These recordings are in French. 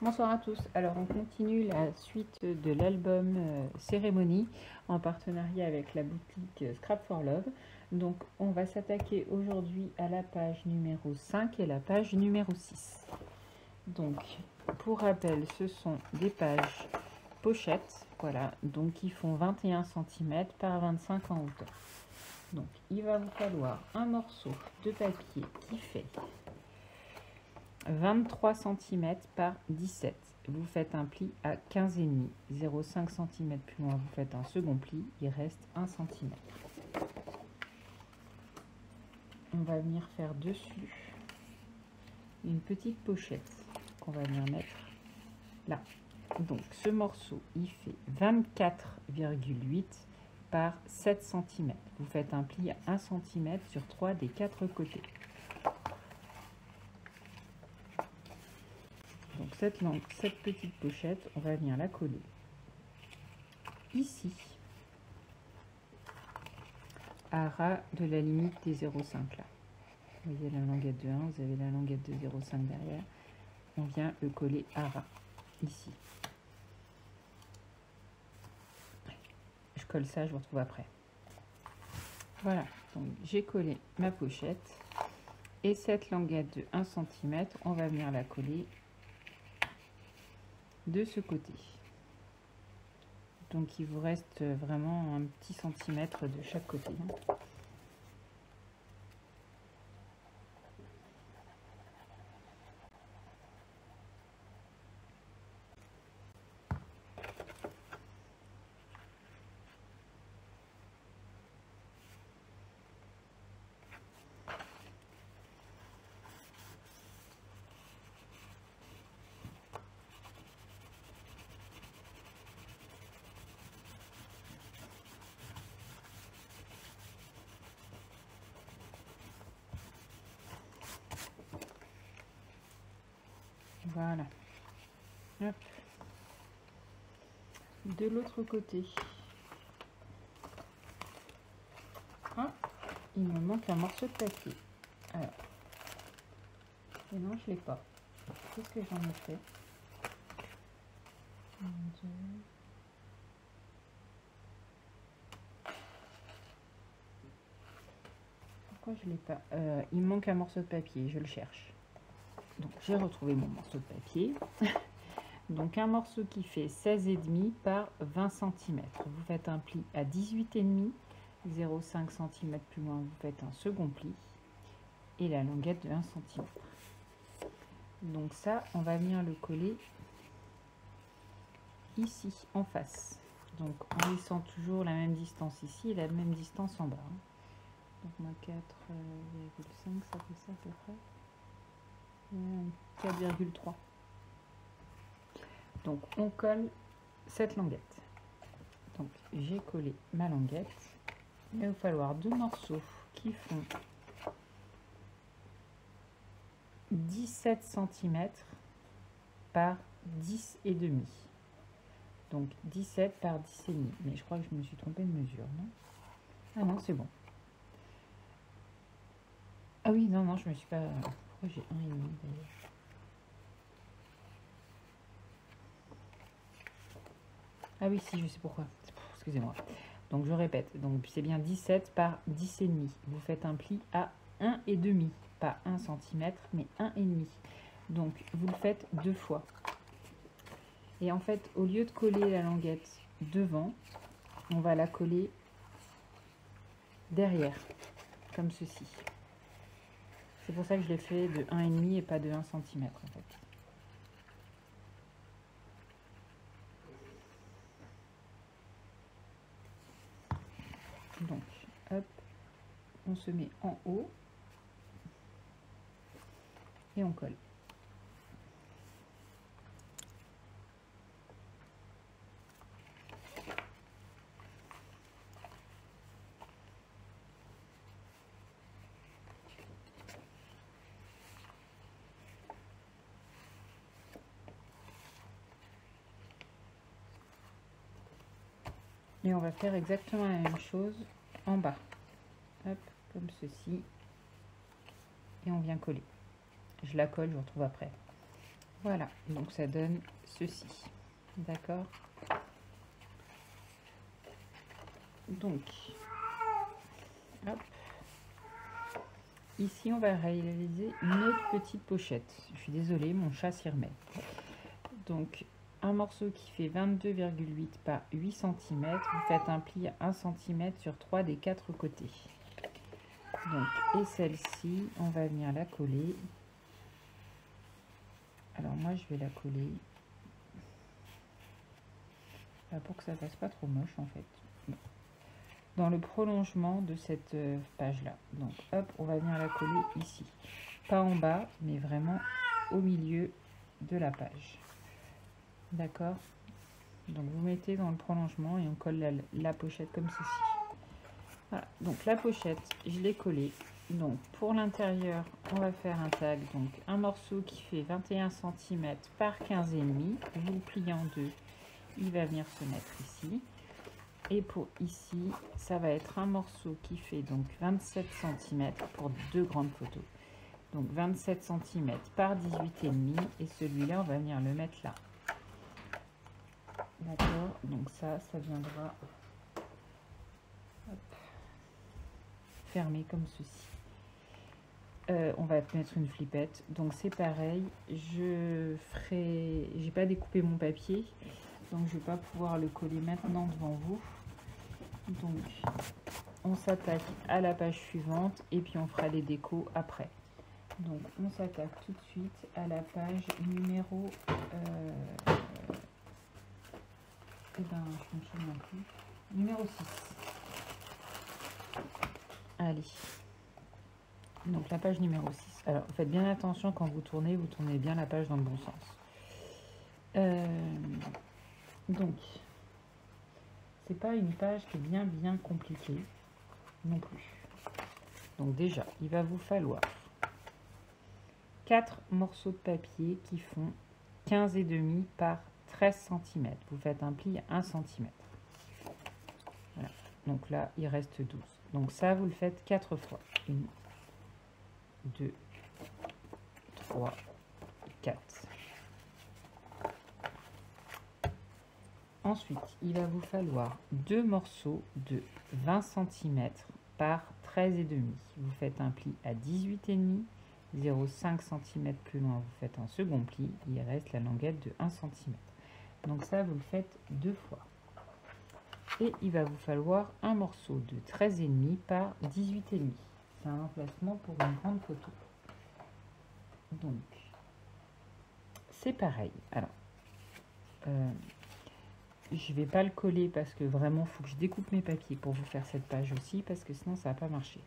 Bonsoir à tous. Alors on continue la suite de l'album Cérémonie en partenariat avec la boutique Scrap for Love. Donc on va s'attaquer aujourd'hui à la page numéro 5 et la page numéro 6. Donc pour rappel, ce sont des pages pochettes, voilà, donc qui font 21 cm par 25 en hauteur. Donc il va vous falloir un morceau de papier qui fait 23 cm par 17. Vous faites un pli à 15,5. 0,5 cm plus loin, vous faites un second pli. Il reste 1 cm. On va venir faire dessus une petite pochette qu'on va venir mettre là. Donc ce morceau, il fait 24,8 par 7 cm. Vous faites un pli à 1 cm sur 3 des 4 côtés. Donc cette petite pochette, on va venir la coller ici, à ras de la limite des 0,5 là. Vous voyez la languette de 1, vous avez la languette de 0,5 derrière. On vient le coller à ras, ici. Je colle ça, je vous retrouve après. Voilà, donc j'ai collé ma pochette. Et cette languette de 1 cm, on va venir la coller de ce côté. Donc il vous reste vraiment un petit centimètre de chaque côté. Voilà. Hop. De l'autre côté. Ah, il me manque un morceau de papier. Alors. Et non, je ne l'ai pas. Qu'est-ce que j'en ai fait? 1, 2. Pourquoi je ne l'ai pas? Il me manque un morceau de papier, je le cherche. Donc j'ai retrouvé mon morceau de papier. Donc un morceau qui fait 16,5 par 20 cm. Vous faites un pli à 18,5, 0,5 cm plus loin, vous faites un second pli et la languette de 1 cm. Donc ça, on va venir le coller ici, en face. Donc en laissant toujours la même distance ici et la même distance en bas. Donc moi 4,5, ça fait ça à peu près. 4,3. Donc on colle cette languette. Donc j'ai collé ma languette. Il va vous falloir deux morceaux qui font 17 cm par 10,5. Donc 17 par 10,5. Mais je crois que je me suis trompée de mesure, non? Ah non, c'est bon. Ah oui, non, je me suis pas... Pourquoi j'ai 1,5 d'ailleurs? Ah oui, si, je sais pourquoi. Excusez-moi. Donc je répète. Donc c'est bien 17 par 10,5. Vous faites un pli à 1,5. Pas 1 cm, mais 1,5. Donc vous le faites 2 fois. Et en fait, au lieu de coller la languette devant, on va la coller derrière, comme ceci. C'est pour ça que je l'ai fait de 1,5 et pas de 1 cm en fait. Donc, hop, on se met en haut et on colle. Et on va faire exactement la même chose en bas. Hop, comme ceci. Et on vient coller. Je la colle, je vous retrouve après. Voilà, donc ça donne ceci. D'accord? Donc, hop. Ici, on va réaliser une autre petite pochette. Je suis désolée, mon chat s'y remet. Donc, un morceau qui fait 22,8 par 8 cm. Vous faites un pli à 1 cm sur 3 des 4 côtés. Donc, et celle-ci, on va venir la coller. Alors, moi, je vais la coller pour que ça fasse pas trop moche, en fait. Dans le prolongement de cette page-là. Donc, hop, on va venir la coller ici. Pas en bas, mais vraiment au milieu de la page. D'accord? Donc, vous mettez dans le prolongement et on colle la pochette comme ceci. Voilà, donc la pochette, je l'ai collée. Donc, pour l'intérieur, on va faire un tag. Donc, un morceau qui fait 21 cm par 15,5. Vous le pliez en deux. Il va venir se mettre ici. Et pour ici, ça va être un morceau qui fait donc 27 cm pour deux grandes photos. Donc 27 cm par 18,5 et celui-là, on va venir le mettre là. D'accord, donc ça viendra fermé comme ceci. On va mettre une flippette. Donc c'est pareil, j'ai pas découpé mon papier, donc je vais pas pouvoir le coller maintenant devant vous. Donc, on s'attaque à la page suivante et puis on fera les décos après. Donc, on s'attaque tout de suite à la page numéro... je me souviens plus. Numéro 6. Allez. Donc, la page numéro 6. Alors, faites bien attention quand vous tournez bien la page dans le bon sens. Donc... c'est pas une page qui est bien compliquée non plus. Donc déjà, il va vous falloir 4 morceaux de papier qui font 15,5 par 13 cm. Vous faites un pli à 1 cm. Voilà. Donc là, il reste 12. Donc ça, vous le faites 4 fois. 1, 2, 3, 4. Ensuite, il va vous falloir 2 morceaux de 20 cm par 13,5. Vous faites un pli à 18,5, 0,5 cm plus loin, vous faites un second pli, il reste la languette de 1 cm. Donc ça, vous le faites 2 fois. Et il va vous falloir un morceau de 13,5 par 18,5. C'est un emplacement pour une grande photo. Donc, c'est pareil. Alors, je vais pas le coller parce que vraiment, il faut que je découpe mes papiers pour vous faire cette page aussi, parce que sinon, ça va pas marcher.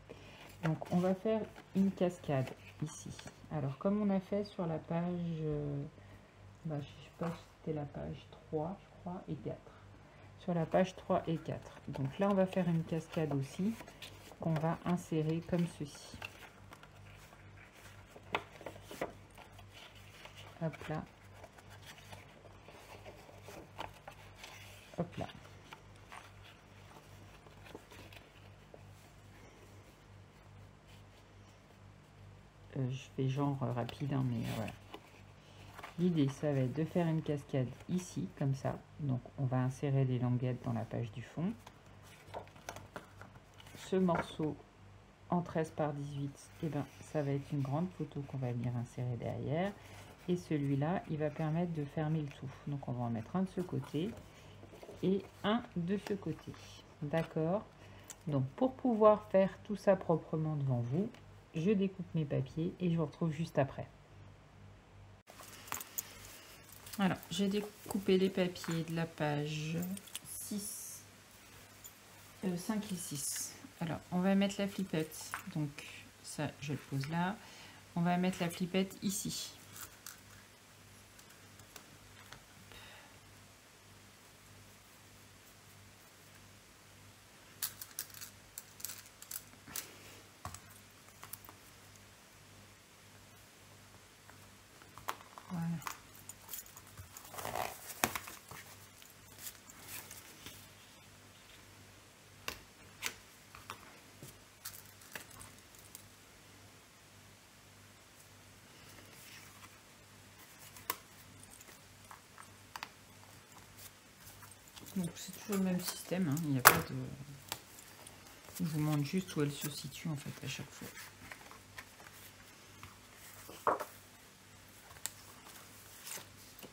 Donc, on va faire une cascade ici. Alors, comme on a fait sur la page, je sais pas si c'était la page 3, je crois, et 4. Sur la page 3 et 4. Donc là, on va faire une cascade aussi, qu'on va insérer comme ceci. Hop là. Hop là. Je fais genre rapide, hein, mais voilà. L'idée, ça va être de faire une cascade ici, comme ça. Donc, on va insérer les languettes dans la page du fond. Ce morceau en 13 par 18, eh ben, ça va être une grande photo qu'on va venir insérer derrière. Et celui-là, il va permettre de fermer le tout. Donc, on va en mettre un de ce côté et un de ce côté. D'accord? Donc, pour pouvoir faire tout ça proprement devant vous, je découpe mes papiers et je vous retrouve juste après. Alors, j'ai découpé les papiers de la page 6, 5 et 6. Alors, on va mettre la flippette. Donc, ça, je le pose là. On va mettre la flippette ici. Voilà. Donc c'est toujours le même système, hein. Il n'y a pas de... Je vous montre juste où elle se situe en fait à chaque fois.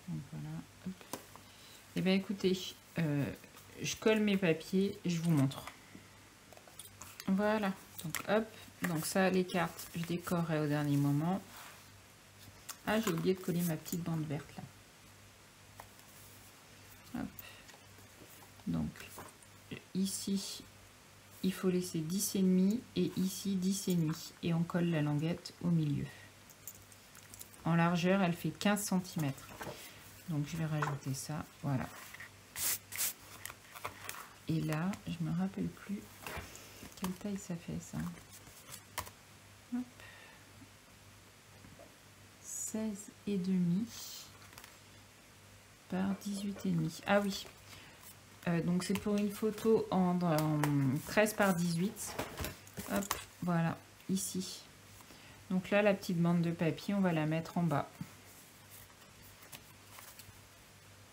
Donc voilà. Et bien écoutez, je colle mes papiers, je vous montre. Voilà, donc hop, donc ça les cartes, je décorerai au dernier moment. Ah, j'ai oublié de coller ma petite bande verte là. Hop. Donc ici, il faut laisser 10,5 et ici 10,5 et on colle la languette au milieu. En largeur, elle fait 15 cm. Donc je vais rajouter ça, voilà. Et là, je me rappelle plus quelle taille ça fait ça. Hop. 16,5 par 18,5. Ah oui. Donc c'est pour une photo en 13 par 18. Hop, voilà, ici. Donc là, la petite bande de papier, on va la mettre en bas.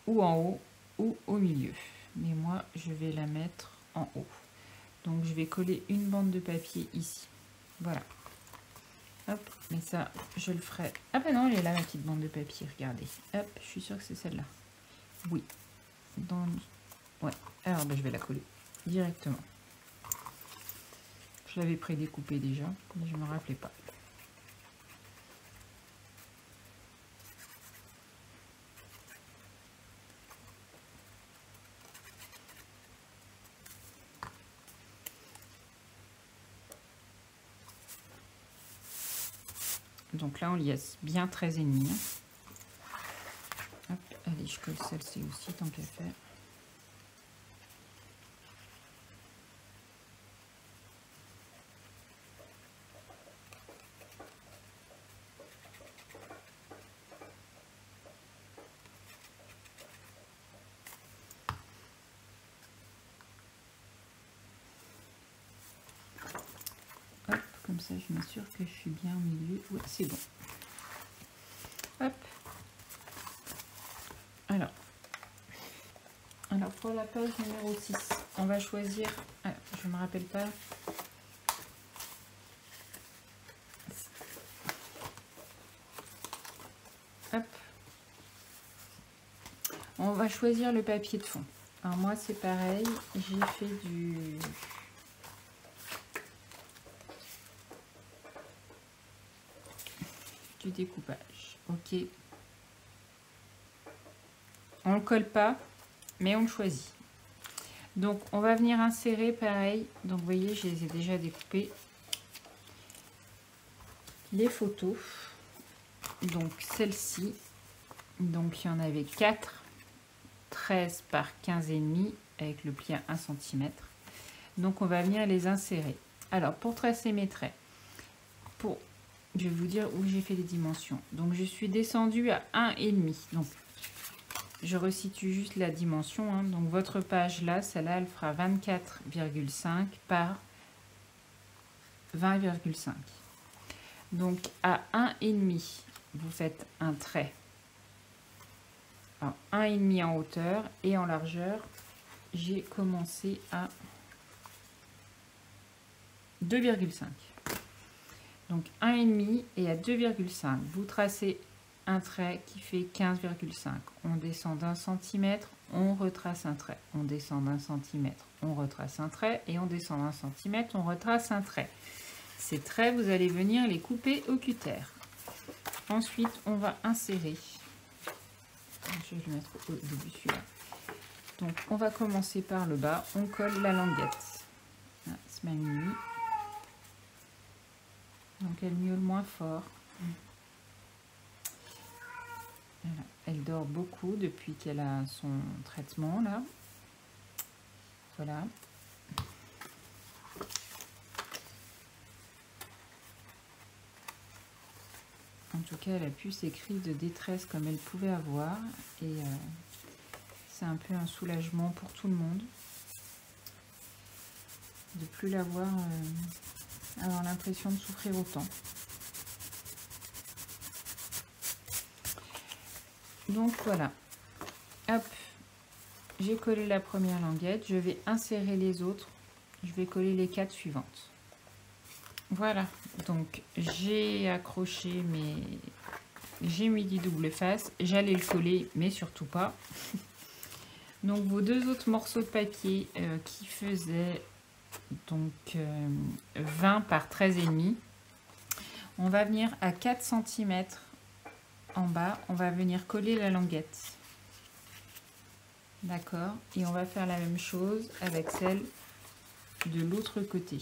Ou en haut, ou au milieu. Mais moi, je vais la mettre en haut. Donc je vais coller une bande de papier ici. Voilà. Hop, mais ça, je le ferai. Ah ben non, elle est là, la petite bande de papier, regardez. Hop, je suis sûre que c'est celle-là. Oui. Ouais, alors ben, je vais la coller directement. Je l'avais prédécoupée déjà, mais je ne me rappelais pas. Donc là, on liesse bien 13,5. Hop, allez, je colle celle-ci aussi, tant qu'à faire. Hop, comme ça, je m'assure que je suis bien au milieu. Ouais, c'est bon. Hop. Alors pour la page numéro 6, on va choisir, je ne me rappelle pas, hop, on va choisir le papier de fond. Alors moi c'est pareil, j'ai fait du découpage, ok. On ne le colle pas, mais on le choisit. Donc on va venir insérer pareil, donc vous voyez je les ai déjà découpés, les photos, donc celle-ci, donc il y en avait 4, 13 par 15,5 avec le pli à 1 cm. Donc on va venir les insérer. Alors pour tracer mes traits, je vais vous dire où j'ai fait les dimensions. Donc je suis descendue à 1,5. Donc je resitue juste la dimension, hein. Donc votre page là, celle-là, elle fera 24,5 par 20,5. Donc à 1,5, vous faites un trait. Alors 1,5 en hauteur et en largeur, j'ai commencé à 2,5. Donc 1,5 et à 2,5. Vous tracez un trait qui fait 15,5. On descend d'un centimètre, on retrace un trait. On descend d'un centimètre, on retrace un trait. Et on descend d'un centimètre, on retrace un trait. Ces traits, vous allez venir les couper au cutter. Ensuite, on va insérer. Je vais le mettre au début celui-là. Donc, on va commencer par le bas. On colle la languette. Ah, c'est ma mini. Donc, elle miaule moins fort. Voilà. Elle dort beaucoup depuis qu'elle a son traitement, là. Voilà. En tout cas, elle a plus ses cris de détresse comme elle pouvait avoir. Et c'est un peu un soulagement pour tout le monde. De plus l'avoir, avoir l'impression de souffrir autant. Donc voilà. Hop. j'ai collé la première languette, je vais insérer les autres, je vais coller les 4 suivantes. Voilà, donc j'ai accroché j'ai mis du double face, j'allais le coller mais surtout pas. Donc vos 2 autres morceaux de papier qui faisaient donc 20 par 13,5, on va venir à 4 cm en bas, on va venir coller la languette. D'accord, et on va faire la même chose avec celle de l'autre côté.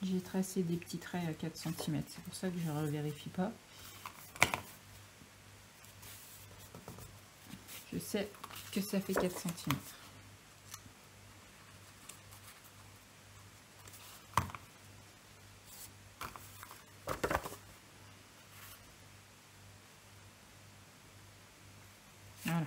J'ai tracé des petits traits à 4 cm, c'est pour ça que je ne revérifie pas. Je sais que ça fait 4 cm. Voilà.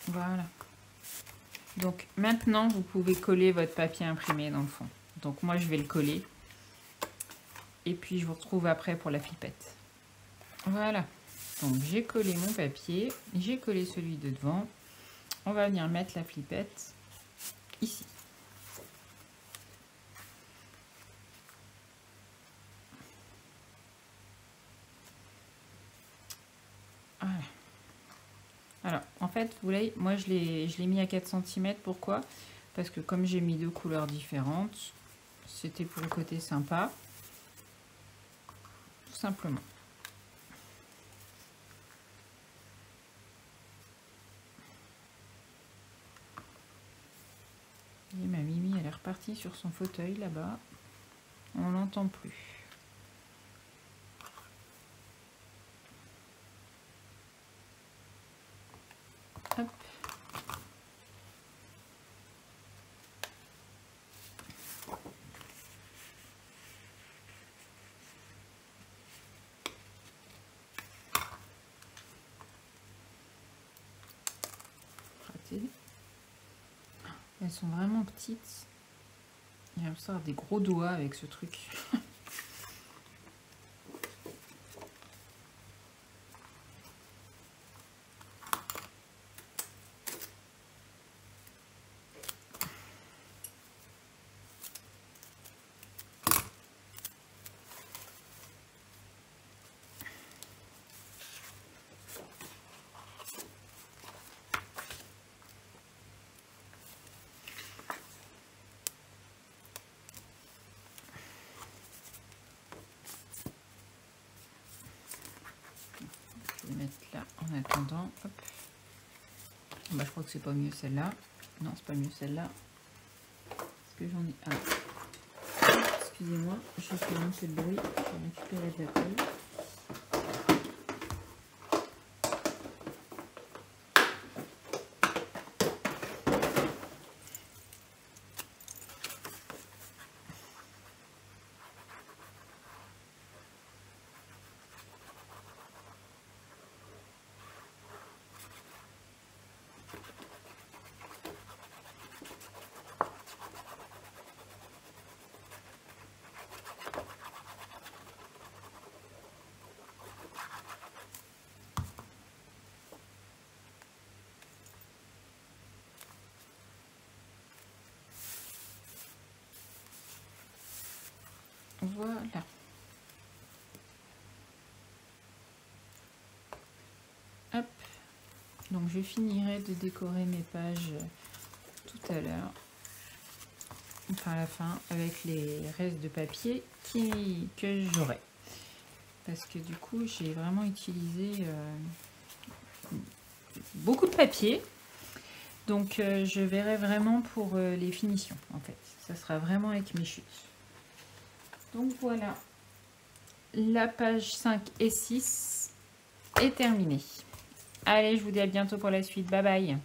Voilà. Donc maintenant, vous pouvez coller votre papier imprimé dans le fond. Donc moi, je vais le coller. Et puis, je vous retrouve après pour la flippette. Voilà. Donc j'ai collé mon papier. J'ai collé celui de devant. On va venir mettre la flippette ici. Voilà. Alors, en fait, vous voyez, moi je l'ai mis à 4 cm. Pourquoi? Parce que comme j'ai mis 2 couleurs différentes, c'était pour le côté sympa. Tout simplement. Et ma Mimi, elle est repartie sur son fauteuil là-bas. On l'entend plus. Hop. Elles sont vraiment petites. Il va me sortir des gros doigts avec ce truc. Là en attendant. Hop. Bah, je crois que c'est pas mieux celle-là. Non, c'est pas mieux celle-là. Parce que j'en ai un. Excusez-moi, je fais un peu de bruit pour récupérer de la colle. Voilà. Hop. Donc je finirai de décorer mes pages tout à l'heure. Enfin à la fin avec les restes de papier que j'aurai. Parce que du coup j'ai vraiment utilisé beaucoup de papier. Donc je verrai vraiment pour les finitions en fait. Ça sera vraiment avec mes chutes. Donc voilà, la page 5 et 6 est terminé. Allez, je vous dis à bientôt pour la suite. Bye bye.